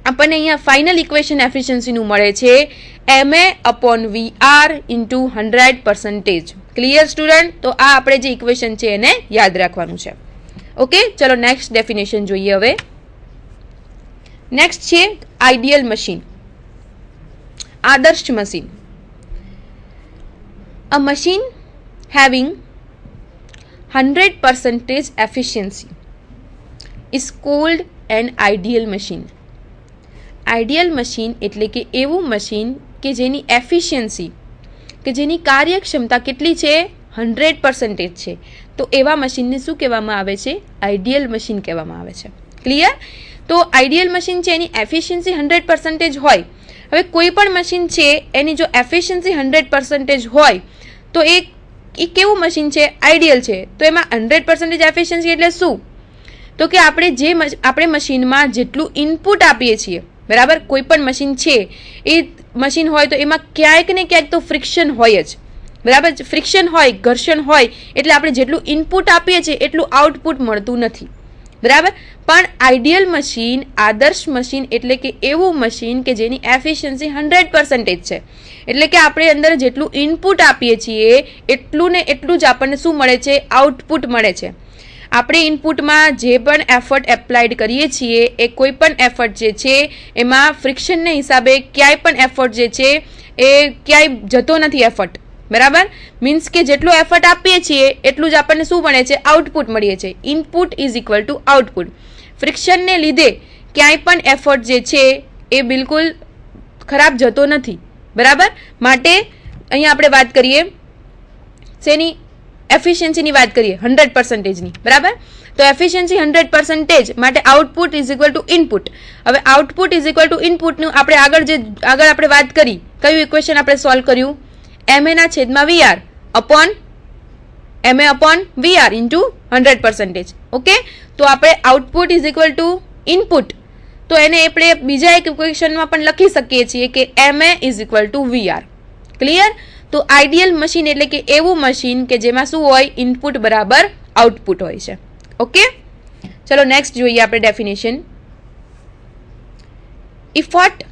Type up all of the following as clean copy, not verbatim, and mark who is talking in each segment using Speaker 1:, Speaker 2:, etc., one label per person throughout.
Speaker 1: આપણને અહીંયા final equation એફિશિયન્સીનું મળે છે MA/VR ઇન્ટુ 100%. Clear student? તો આ આપણે જે ઇક્વેશન છે એને યાદ રાખવાનું છે. ઓકે, ચલો નેક્સ્ટ ડેફિનેશન જોઈએ. હવે નેક્સ્ટ છે આઈડિયલ મશીન, આદર્શ machine. A machine having 100% efficiency is called an ideal machine. Ideal machine એટલે કે એવું મશીન કે જેની એફિશિયન્સી, કે જેની કાર્યક્ષમતા કેટલી છે? 100% છે. તો એવા મશીનને શું કહેવામાં આવે છે? આઈડિયલ મશીન કહેવામાં આવે છે. ક્લિયર? તો આઈડિયલ મશીન છે એની એફિશિયન્સી 100% હોય. હવે કોઈ પણ મશીન છે એની જો એફિશિયન્સી 100% હોય તો એ કેવું મશીન છે? આઈડિયલ છે. તો એમાં 100% એફિશિયન્સી એટલે શું? તો કે આપણે મશીનમાં જેટલું ઇનપુટ આપીએ છીએ, બરાબર, કોઈ પણ મશીન છે એ મશીન હોય તો એમાં ક્યાંક ને ક્યાંક તો ફ્રિક્શન હોય જ, બરાબર. ફ્રિક્શન હોય, ઘર્ષણ હોય, એટલે આપણે જેટલું ઇનપુટ આપીએ છીએ એટલું આઉટપુટ મળતું નથી, બરાબર. પણ આઈડિયલ મશીન, આદર્શ મશીન એટલે કે એવું મશીન કે જેની એફિશિયન્સી 100% છે. એટલે કે આપણે અંદર જેટલું ઇનપુટ આપીએ છીએ એટલું ને એટલું જ આપણને શું મળે છે? આઉટપુટ મળે છે. આપણે ઇનપુટમાં જે પણ એફર્ટ એપ્લાઇડ કરીએ છીએ એ કોઈ પણ એફર્ટ જે છે એમાં ફ્રિક્શનને હિસાબે ક્યાંય પણ એફર્ટ જે છે એ ક્યાંય જતો નથી એફર્ટ, બરાબર. મીન્સ કે જેટલો એફર્ટ આપીએ છીએ એટલું જ આપણને શું મળે છે? આઉટપુટ મળીએ છે. Input is equal to output. ફ્રિક્શનને લીધે ક્યાંય પણ એફર્ટ જે છે એ બિલકુલ ખરાબ જતો નથી, બરાબર. માટે અહીંયા આપણે વાત કરીએ શેની? એફિશિયન્સીની વાત કરીએ 100%ની, બરાબર. તો એફિશિયન્સી 100% માટે output is equal two input. હવે આઉટપુટ ઇઝ ઇક્વલ ટુ ઇનપુટનું આપણે આગળ આપણે વાત કરી, કયું ઇક્વેશન આપણે સોલ્વ કર્યું? MA/VR upon MA/VR into 100%. Okay, તો આપણે output is equal two input, તો એને આપણે બીજા એક ઇક્વેશનમાં પણ લખી શકીએ છીએ કે MA is equal to VR. Clear? તો આઈડિયલ મશીન એટલે કે એવું મશીન કે જેમાં શું હોય? ઇનપુટ બરાબર આઉટપુટ હોય છે. ઓકે, ચલો નેક્સ્ટ જોઈએ આપણે ડેફિનેશન. ઇફર્ટ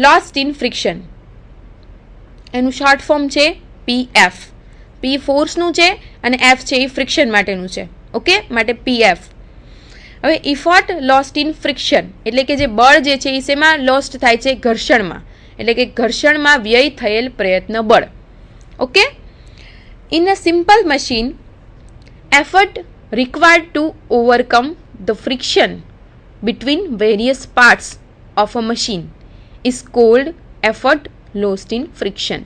Speaker 1: લોસ્ટ ઇન ફ્રિક્શન, એનું શોર્ટ ફોર્મ છે PF. P ફોર્સનું છે અને F છે એ ફ્રિક્શન માટેનું છે. ઓકે, માટે PF. હવે ઇફર્ટ લોસ્ટ ઇન ફ્રિક્શન એટલે કે જે બળ જે છે એ શેમાં લોસ્ટ થાય છે? ઘર્ષણમાં. એટલે કે ઘર્ષણમાં વ્યય થયેલ પ્રયત્ન બળ. Okay, in a simple machine effort required to overcome the friction between various parts of a machine is called effort lost in friction.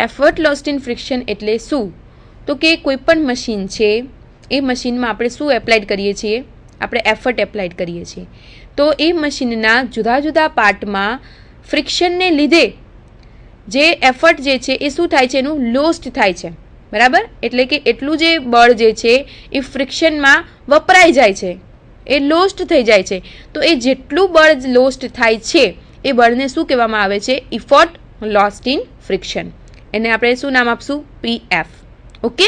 Speaker 1: Effort lost in friction એટલે શું? તો કે કોઈ પણ મશીન છે એ મશીનમાં આપણે શું એપ્લાઇડ કરીએ છીએ? આપણે એફર્ટ એપ્લાઇડ કરીએ છીએ. તો એ મશીનના જુદા જુદા પાર્ટમાં ફ્રિક્શનને લીધે જે એફર્ટ જે છે એ શું થાય છે? એનું લોસ્ટ થાય છે, બરાબર. એટલે કે એટલું જે બળ જે છે એ ફ્રિક્શનમાં વપરાઈ જાય છે, એ લોસ્ટ થઈ જાય છે. તો એ જેટલું બળ લોસ્ટ થાય છે એ બળને શું કહેવામાં આવે છે? Effort lost in friction. એને આપણે શું નામ આપશું? PF. Okay,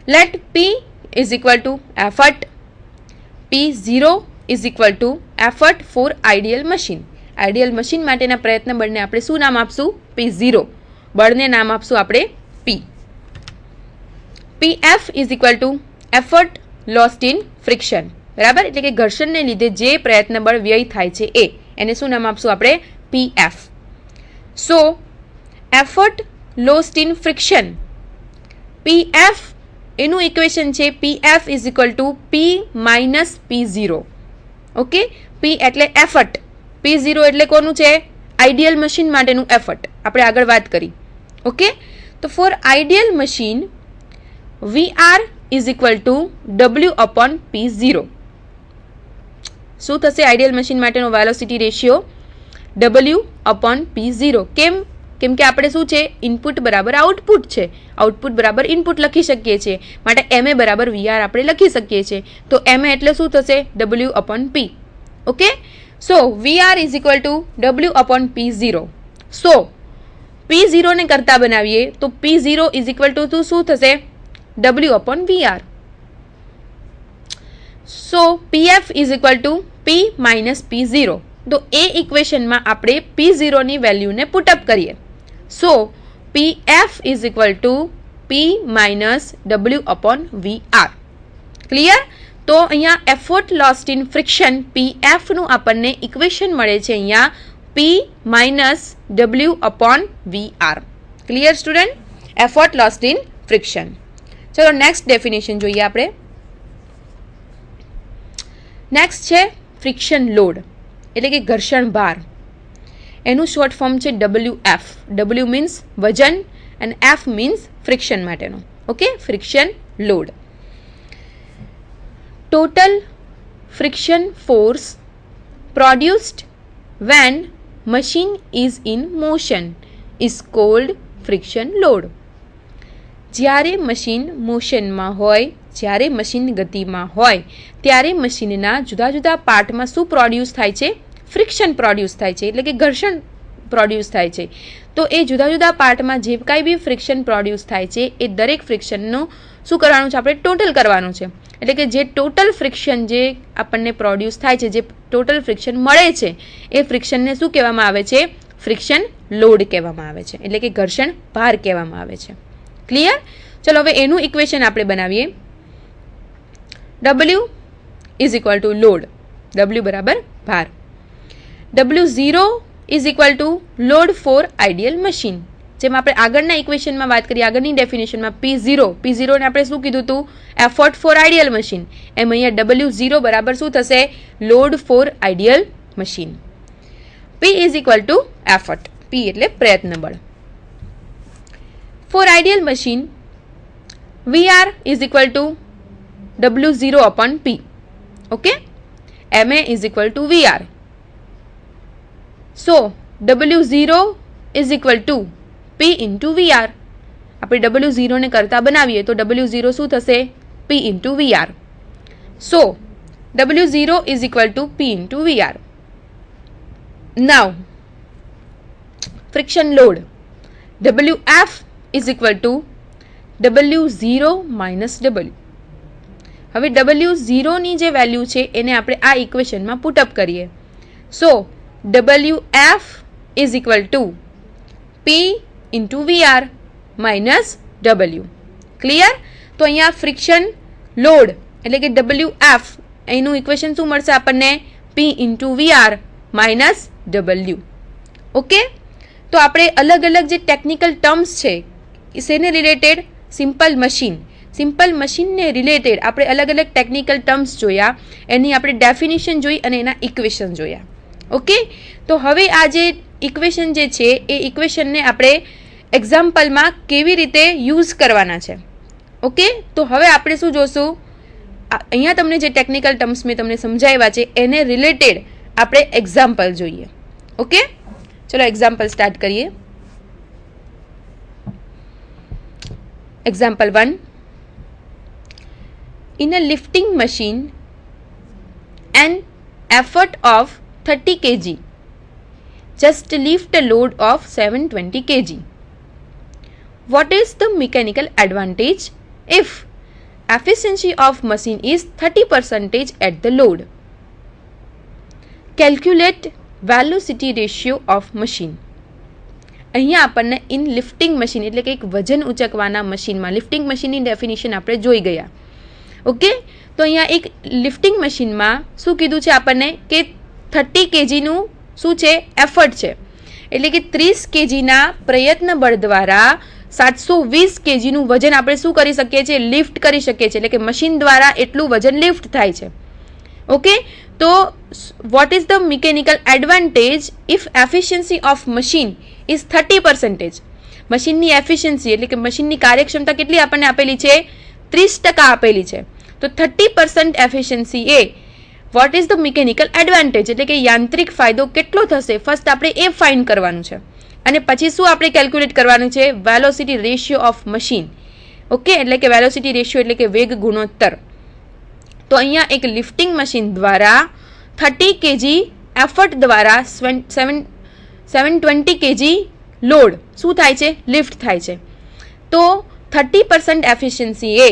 Speaker 1: let P is equal to effort, P0 is equal to effort for ideal machine. Ideal machine માટેના પ્રયત્ન બળને આપણે શું નામ આપશું? P0. બળને નામ આપશું આપણે P. PF is equal to effort lost in friction, બરાબર. એટલે કે ઘર્ષણને લીધે જે પ્રયત્ન બળ વ્યય થાય છે એને શું નામ આપશું આપણે? PF. So effort lost in friction, PF એનું ઇક્વેશન છે PF is equal to P minus P0. Okay, P એટલે એફર્ટ, P0 એટલે કોનું છે? આઈડિયલ મશીન માટેનું એફર્ટ. આપણે આગળ વાત કરી. ઓકે, તો for ideal machine VR is equal to W/P0. શું થશે આઈડિયલ મશીન માટેનો વેલોસિટી રેશિયો? W/P0. કેમ કે આપણે શું છે? ઇનપુટ બરાબર આઉટપુટ છે, આઉટપુટ બરાબર ઇનપુટ લખી શકીએ છીએ. માટે MA બરાબર VR આપણે લખી શકીએ છીએ. તો MA એટલે શું થશે? W/P. Okay, so VR is equal to W/P0. So P0 ને કરતા બનાવીએ તો P0 ઇઝ ઇક્વલ ટુ શું થશે? W/VR. So PF is equal to P minus P0. તો એ ઇક્વેશનમાં આપણે P0ની વેલ્યુને પુટઅપ કરીએ. સો PF is equal to P minus W upon VR. Clear? તો અહીંયા એફર્ટ લોસ્ટ ઇન ફ્રિક્શન PFનું આપણને ઇક્વેશન મળે છે અહીંયા P minus W upon VR. Clear student? Effort lost in friction. ચલો નેક્સ્ટ ડેફિનેશન જોઈએ આપણે. નેક્સ્ટ છે ફ્રિક્શન લોડ એટલે કે ઘર્ષણ ભાર. એનું શોર્ટ ફોર્મ છે WF. W મીન્સ વજન અને F મીન્સ ફ્રિક્શન માટેનું. Okay, friction load. Total friction force produced when machine is in motion is called friction load. જ્યારે મશીન મોશનમાં હોય, જ્યારે મશીન ગતિમાં હોય ત્યારે મશીનના જુદા જુદા પાર્ટમાં શું પ્રોડ્યુસ થાય છે? ફ્રિક્શન પ્રોડ્યુસ થાય છે, એટલે કે ઘર્ષણ પ્રોડ્યુસ થાય છે. તો એ જુદા જુદા પાર્ટમાં જે કાંઈ બી ફ્રિક્શન પ્રોડ્યુસ થાય છે એ દરેક ફ્રિક્શનનું શું કરવાનું છે? આપણે ટોટલ કરવાનું છે. એટલે કે જે ટોટલ ફ્રિક્શન જે આપણને પ્રોડ્યુસ થાય છે, જે ટોટલ ફ્રિક્શન મળે છે એ ફ્રિક્શનને શું કહેવામાં આવે છે? ફ્રિક્શન લોડ કહેવામાં આવે છે, એટલે કે ઘર્ષણ ભાર કહેવામાં આવે છે. ક્લિયર? ચલો હવે એનું ઇક્વેશન આપણે બનાવીએ. W is equal to load, W બરાબર ભાર. W0 is equal to load for ideal machine. જેમ આપણે આગળના ઇક્વેશનમાં વાત કરીએ, આગળની ડેફિનેશનમાં P0 ને આપણે શું કીધું હતું? Effort for ideal machine. એમ અહીંયા W0 બરાબર શું થશે? Load for ideal machine. P is equal to effort. P એટલે પ્રયત્ન બળ. For ideal machine VR is equal to W0 upon P. Okay, MA is equal to VR. So W0 is equal to P into VR. આપણે W0 ને કરતા બનાવીએ તો W0 શું થશે? P into VR. So W0 is equal to P into VR. Now friction load WF is equal to W0 minus W. હવે W0 ની જે વેલ્યુ છે એને આપણે આ ઇક્વેશનમાં પુટઅપ કરીએ. સો WF is equal to P into VR minus W. Clear? તો અહીંયા ફ્રિક્શન લોડ એટલે કે WF એનું ઇક્વેશન શું મળશે આપણને? P into VR minus W. Okay, તો આપણે અલગ અલગ જે ટેકનિકલ ટર્મ્સ છે શેને રિલેટેડ? સિમ્પલ મશીનને રિલેટેડ આપણે અલગ અલગ ટેકનિકલ ટર્મ્સ જોયા, એની આપણે ડેફિનેશન જોઈ અને એના ઇક્વેશન જોયા. ઓકે, તો હવે આ જે ઇક્વેશન જે છે એ ઇક્વેશનને આપણે એક્ઝામ્પલમાં કેવી રીતે યુઝ કરવાના છે. ઓકે, તો હવે આપણે શું જોશું? અહીંયા તમને જે ટેકનિકલ ટર્મ્સ મેં તમને સમજાવ્યા છે એને રિલેટેડ આપણે એક્ઝામ્પલ જોઈએ. ઓકે, ચલો એક્ઝામ્પલ સ્ટાર્ટ કરીએ. Example 1. In a lifting machine, an effort of 30 kg just lift a load of 720 kg. What is the mechanical advantage if efficiency of machine is 30% at the load? Calculate velocity ratio of machine. અહીંયા આપણને in lifting machine એટલે કે એક વજન ઉચકવાના મશીનમાં lifting મશીનની definition આપણે જોઈ ગયા. ઓકે, તો અહીંયા એક લિફ્ટિંગ મશીનમાં શું કીધું છે આપણને કે 30 kgનું શું છે? એફર્ટ છે. એટલે કે 30 kgના પ્રયત્ન બળ દ્વારા 720 kgનું વજન આપણે શું કરી શકીએ છીએ? લિફ્ટ કરી શકીએ છીએ. એટલે કે મશીન દ્વારા એટલું વજન લિફ્ટ થાય છે. ઓકે, તો what is the mechanical advantage if efficiency of machine is 30%? મશીનની એફિશિયન્સી એટલે કે મશીનની કાર્યક્ષમતા કેટલી આપણને આપેલી છે? 30% આપેલી છે. તો 30% efficiency A what is the mechanical advantage એટલે કે યાંત્રિક ફાયદો કેટલો થશે? ફર્સ્ટ આપણે એ ફાઇન્ડ કરવાનું છે અને પછી શું આપણે કેલ્ક્યુલેટ કરવાનું છે? Velocity ratio of machine. Okay, એટલે કે વેલોસિટી રેશિયો એટલે કે વેગ ગુણોત્તર. તો અહીંયા એક લિફ્ટિંગ મશીન દ્વારા 30 kg એફર્ટ દ્વારા 720 kg લોડ શું થાય છે? લિફ્ટ થાય છે. તો 30% એફિશિયન્સી એ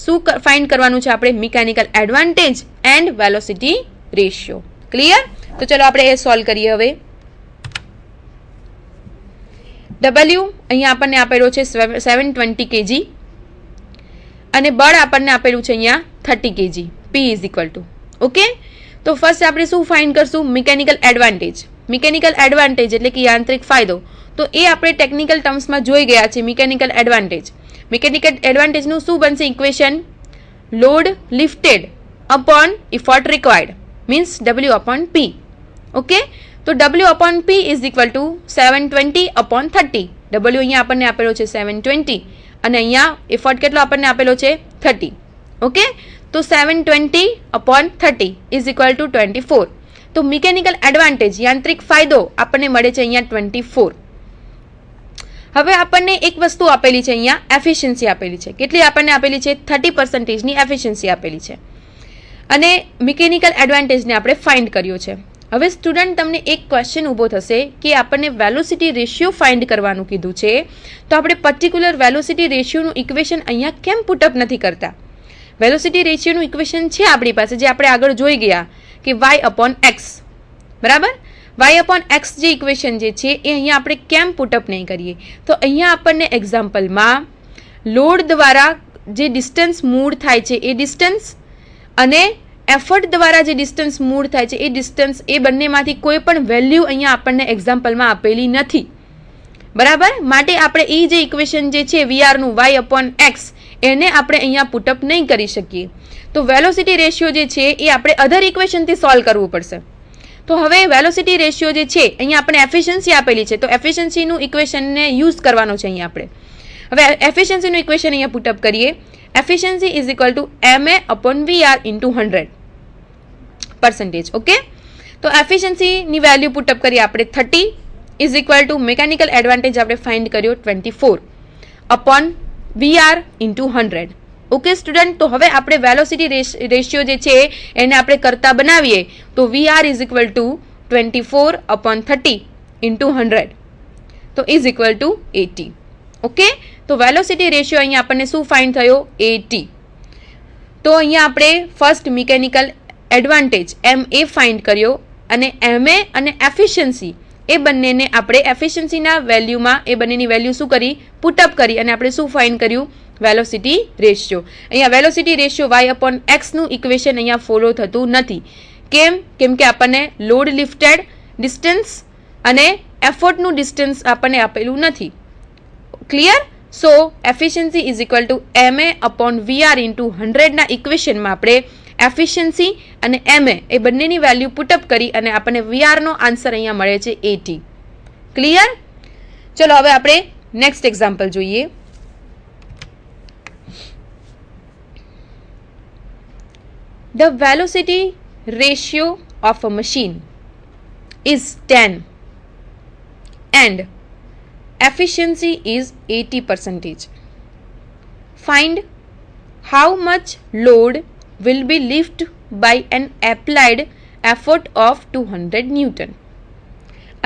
Speaker 1: શું ફાઇન્ડ કરવાનું છે આપણે? Mechanical advantage and velocity ratio. Clear? તો ચલો આપણે એ સોલ્વ કરીએ હવે. W અહીંયા આપણને આપેલો છે 720 kg અને બળ આપણને આપેલું છે અહીંયા 30 kg. P is equal two okay. તો ફર્સ્ટ આપણે શું ફાઇન્ડ કરશું? Mechanical advantage. મિકેનિકલ એડવાન્ટેજ એટલે કે યાંત્રિક ફાયદો. તો એ આપણે ટેકનિકલ ટર્મ્સમાં જોઈ ગયા છે. મિકેનિકલ એડવાન્ટેજ, મિકેનિકલ એડવાન્ટેજનું શું બનશે equation? Load lifted upon effort required means W upon P. Okay. તો W upon P is equal to 720 upon 30. W અહીંયા આપણને આપેલો છે 720 અને અહીંયા ઇફોર્ટ કેટલો આપણને આપેલો છે 30. ઓકે. તો 720 અપોન 30 ઇઝ ઇક્વલ ટુ 24. તો મિકેનિકલ એડવાન્ટેજ યાંત્રિક ફાયદો આપણને મળે છે અહીંયા 24. હવે આપણને એક વસ્તુ આપેલી છે અહીંયા એફિશિયન્સી આપેલી છે. કેટલી આપણને આપેલી છે? 30% એફિશિયન્સી આપેલી છે અને મિકેનિકલ એડવાન્ટેજને આપણે ફાઇન્ડ કર્યો છે. હવે સ્ટુડન્ટ તમને એક ક્વેશ્ચન ઊભો થશે કે આપણને વેલોસિટી રેશિયો ફાઇન્ડ કરવાનું કીધું છે, તો આપણે પર્ટિક્યુલર વેલોસિટી રેશિયોનું ઇક્વેશન અહીંયા કેમ પુટઅપ નથી કરતા? વેલોસિટી રેશિયોનું ઇક્વેશન છે આપણી પાસે, જે આપણે આગળ જોઈ ગયા કે y અપોન એક્સ, બરાબર? y અપોન એક્સ જે ઇક્વેશન જે છે એ અહીંયા આપણે કેમ પુટઅપ નહીં કરીએ? તો અહીંયા આપણને એક્ઝામ્પલમાં લોડ દ્વારા જે ડિસ્ટન્સ મૂવ થાય છે એ ડિસ્ટન્સ અને એફર્ટ દ્વારા જે ડિસ્ટન્સ મૂવ થાય છે એ ડિસ્ટન્સ, એ બંનેમાંથી કોઈ પણ વેલ્યુ અહીંયા આપણને એક્ઝામ્પલમાં આપેલી નથી, બરાબર? માટે આપણે એ જે ઇક્વેશન જે છે વીઆરનું y અપોન એક્સ એને આપણે અહીંયા પુટઅપ નહીં કરી શકીએ. તો વેલોસિટી રેશિયો જે છે એ આપણે અધર ઇક્વેશનથી સોલ્વ કરવું પડશે. તો હવે વેલોસિટી રેશિયો જે છે અહીંયા આપણે એફિશિયન્સી આપેલી છે, તો એફિશિયન્સીનું ઇક્વેશનને યુઝ કરવાનો છે અહીંયા આપણે. હવે એફિશિયન્સીનું ઇક્વેશન અહીંયા પુટઅપ કરીએ. Efficiency is equal to MA upon VR into 100%. Okay. તો એફિશિયન્સીની વેલ્યુ પુટઅપ કરીએ આપણે 30 is equal two mechanical advantage આપણે ફાઇન્ડ કર્યો 24 upon VR into 100. Okay student. તો હવે આપણે વેલોસિટી રેશિયો જે છે એને આપણે કરતા બનાવીએ તો VR is equal two 24 upon 30 into 100 તો ઇઝ ઇક્વલ ટુ 80. ઓકે. તો વેલોસિટી રેશિયો અહીંયા આપણને શું ફાઇન્ડ થયો? 80. તો અહીંયા આપણે first mechanical advantage MA find કર્યો અને MA અને એફિશિયન્સી એ બંનેને આપણે એફિશિયન્સીના વેલ્યુમાં એ બંનેની વેલ્યુ શું કરી? પુટઅપ કરી અને આપણે શું ફાઇન્ડ કર્યું? Velocity ratio. અહીંયા વેલોસિટી રેશિયો y અપોન એક્સનું ઇક્વેશન અહીંયા ફોલો થતું નથી. કેમ? કેમ કે આપણને લોડ લિફ્ટેડ ડિસ્ટન્સ અને એફર્ટનું ડિસ્ટન્સ આપણને આપેલું નથી. Clear? So efficiency is equal to MA upon VR into 100ના ઇક્વેશનમાં આપણે એફિશિયન્સી અને MA એ બંનેની વેલ્યુ પુટઅપ કરી અને આપણને VRનો આન્સર અહીંયા મળે છે 80. ક્લિયર? ચલો હવે આપણે નેક્સ્ટ એક્ઝામ્પલ જોઈએ. The velocity ratio of a machine is 10 and efficiency is 80%. Find how much load will be lifted by an applied effort of 200 Newton.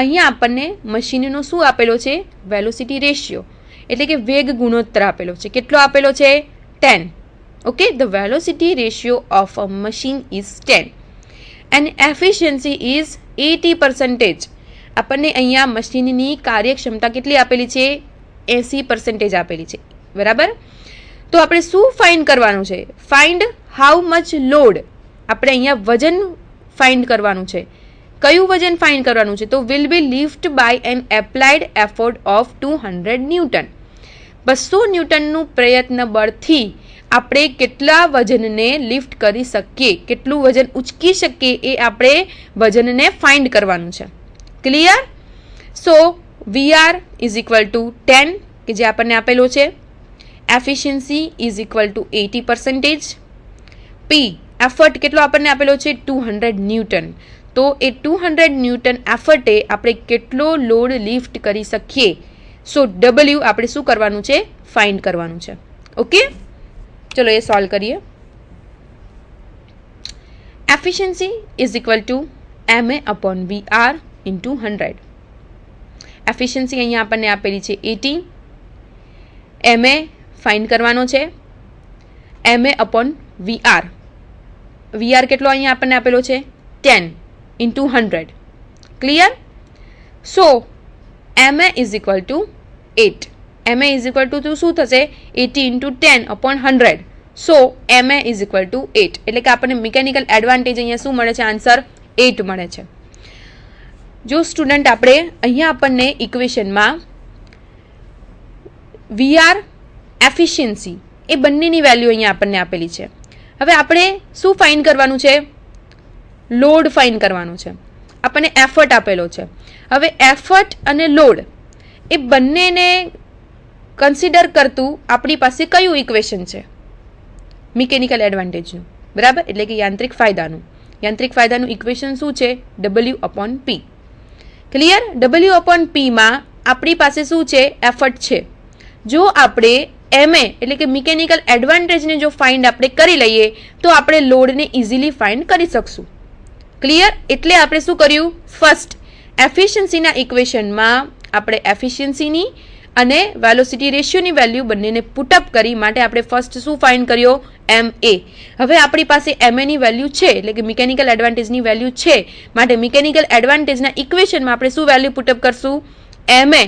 Speaker 1: અહીંયા આપણને મશીનનો શું આપેલો છે? વેલોસિટી રેશિયો એટલે કે વેગ ગુણોત્તર આપેલો છે. કેટલો આપેલો છે? 10. Okay, the velocity ratio of a machine is 10 and efficiency is 80%. આપણને અહીંયા મશીનની કાર્યક્ષમતા કેટલી આપેલી છે? 80% આપેલી છે, બરાબર? તો આપણે શું ફાઇન્ડ કરવાનું છે? Find how much load. આપણે અહીંયા વજન ફાઇન્ડ કરવાનું છે. કયું વજન ફાઇન્ડ કરવાનું છે? તો will be lift by an applied effort of 200 newton. 200 ન્યૂટનનું પ્રયત્ન બળથી આપણે કેટલા વજનને લિફ્ટ કરી શકીએ, કેટલું વજન ઉચકી શકીએ એ આપણે વજનને ફાઇન્ડ કરવાનું છે. Clear? So VR is equal two 10 કે જે આપણને આપેલો છે. Efficiency is equal two 80%. P effort કેટલો આપણને આપેલો છે? 200 ન્યૂટન. તો એ 200 ન્યૂટન એફર્ટે આપણે કેટલો લોડ લિફ્ટ કરી શકીએ. સો W આપણે શું કરવાનું છે? ફાઇન્ડ કરવાનું છે. ઓકે. ચલો એ સોલ્વ કરીએ. Efficiency is equal to MA upon VR into 100. Efficiency અહીંયા આપણને આપેલી છે 80. MA ફાઇન્ડ કરવાનો છે. MA upon VR. VR કેટલો અહીંયા આપણને આપેલો છે? 10. into 100. Clear? So ma is equal to 8. ma is equal to શું થશે 80 into 10 upon 100. So ma is equal to 8. એટલે કે આપણને મિકેનિકલ એડવાન્ટેજ અહીંયા શું મળે છે? આન્સર 8 મળે છે. જો સ્ટુડન્ટ આપણે અહીંયા આપણને ઇક્વેશનમાં વીઆર એફિશિયન્સી એ બંનેની વેલ્યુ અહીંયા આપણને આપેલી છે. હવે આપણે શું ફાઇન્ડ કરવાનું છે? લોડ ફાઇન્ડ કરવાનું છે. આપણને એફર્ટ આપેલો છે. હવે એફર્ટ અને લોડ એ બંનેને કન્સિડર કરતું આપણી પાસે કયું ઇક્વેશન છે? મિકેનિકલ એડવાન્ટેજનું, બરાબર, એટલે કે યાંત્રિક ફાયદાનું ઇક્વેશન શું છે? W/P. ક્લિયર? W/P માં આપણી પાસે શું છે? એફર્ટ છે. જો આપણે ma એટલે કે મિકેનિકલ એડવાન્ટેજને જો ફાઇન્ડ આપણે કરી લઈએ તો આપણે લોડને ઇઝીલી ફાઇન્ડ કરી શકશું. ક્લિયર? એટલે આપણે શું કર્યું? ફર્સ્ટ એફિશિયન્સીના ઇક્વેશનમાં આપણે એફિશિયન્સીની અને વેલોસિટી રેશિયોની વેલ્યુ બંનેને પુટઅપ કરી માટે આપણે ફર્સ્ટ શું ફાઇન્ડ કર્યો? ma. હવે આપણી પાસે ma ની વેલ્યુ છે એટલે કે મિકેનિકલ એડવાન્ટેજની વેલ્યુ છે માટે મિકેનિકલ એડવાન્ટેજના ઇક્વેશનમાં આપણે શું વેલ્યુ પુટઅપ કરશું? ma.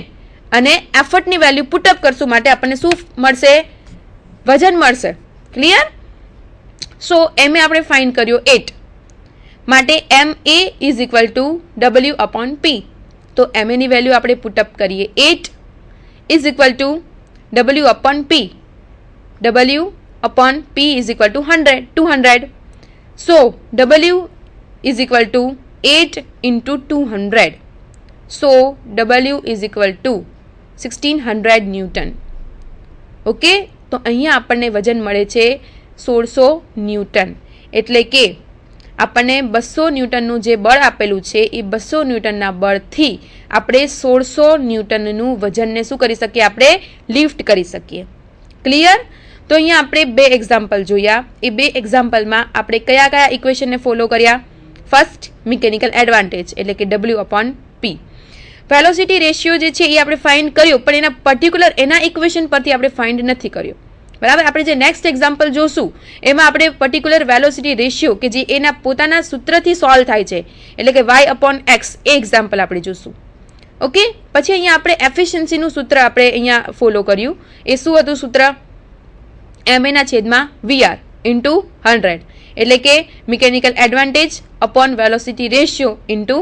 Speaker 1: અને એફર્ટની વેલ્યુ પુટઅપ કરશું માટે આપણને શું મળશે? વજન મળશે. ક્લિયર? સો ma આપણે ફાઇન્ડ કર્યો 8 માટે ma is equal two W/P. તો ma ની વેલ્યુ આપણે પુટઅપ કરીએ 8 is equal two W/P. W/P is equal two 200. So W is equal two 8 into 200. So W is equal two 1600 newton. Okay, તો અહીંયા આપણને વજન મળે છે 1600 ન્યૂટન. એટલે કે આપણને 200 ન્યૂટનનું જે બળ આપેલું છે એ 200 ન્યૂટનના બળથી આપણે 1600 ન્યૂટનનું વજનને શું કરી શકીએ? આપણે લિફ્ટ કરી શકીએ. ક્લિયર? તો અહીંયા આપણે 2 એક્ઝામ્પલ જોયા. એ 2 એક્ઝામ્પલમાં આપણે કયા કયા ઇક્વેશનને ફોલો કર્યા? ફર્સ્ટ મિકેનિકલ એડવાન્ટેજ એટલે કે W/P. વેલોસિટી રેશિયો જે છે એ આપણે ફાઇન્ડ કર્યો પણ એના પર્ટિક્યુલર એના ઇક્વેશન પરથી આપણે ફાઇન્ડ નથી કર્યો. બરાબર? આપણે જે નેક્સ્ટ એક્ઝામ્પલ જોશું એમાં આપણે પર્ટિક્યુલર વેલોસિટી રેશિયો કે જે એના પોતાના સૂત્રથી સોલ્વ થાય છે એટલે કે y/x એ એક્ઝામ્પલ આપણે જોશું. ઓકે, પછી અહીંયા આપણે એફિશિયન્સીનું સૂત્ર આપણે અહીંયા ફોલો કર્યું. એ શું હતું સૂત્ર? ma/VR into 100 એટલે કે mechanical advantage upon velocity ratio into